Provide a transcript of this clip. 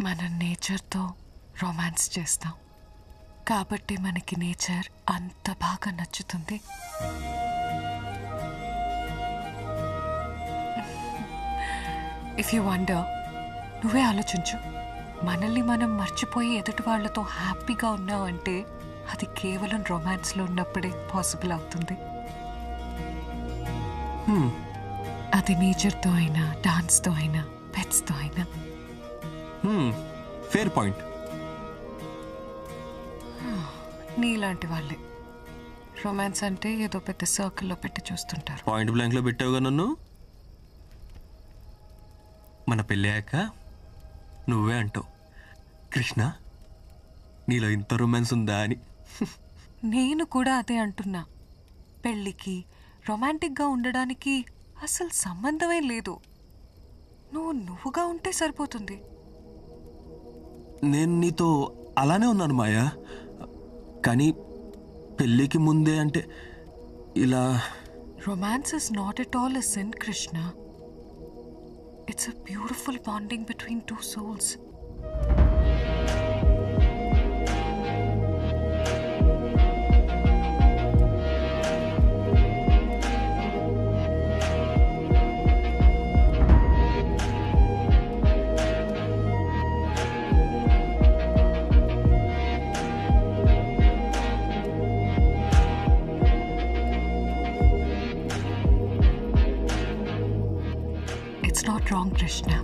మనం నేచర్తో రొమాన్స్ చేస్తాం కాబట్టి మనకి నేచర్ అంత బాగా నచ్చుతుంది. ఇఫ్ యూ వండర్, నువ్వే ఆలోచించు. మనల్ని మనం మర్చిపోయి ఎదుటి వాళ్లతో హ్యాపీగా ఉన్నామంటే అది కేవలం రొమాన్స్లో ఉన్నప్పుడే పాసిబుల్ అవుతుంది. అది నేచర్తో అయినా, డాన్స్తో అయినా, పెట్స్తో అయినా. Fair point. నీలాంటి వాళ్ళే రొమాన్స్ అంటే ఏదో పెద్ద సర్కిల్లో పెట్టి చూస్తుంటారు. పాయింట్ బ్లాంక్లో పెట్టావుగా నన్ను. మన పెళ్ళాక నువ్వే అంటావు, కృష్ణ నీలో ఇంత రొమాన్స్ ఉందా అని. నేను కూడా అదే అంటున్నా. పెళ్ళికి రొమాంటిక్గా ఉండడానికి అసలు సంబంధమే లేదు. నువ్వుగా ఉంటే సరిపోతుంది. నేను నీతో అలానే ఉన్నాను మాయా, కానీ పెళ్ళికి ముందే అంటే ఇలా. Romance is not at all a sin Krishna. It's a beautiful bonding between two souls. It's not wrong, Krishna.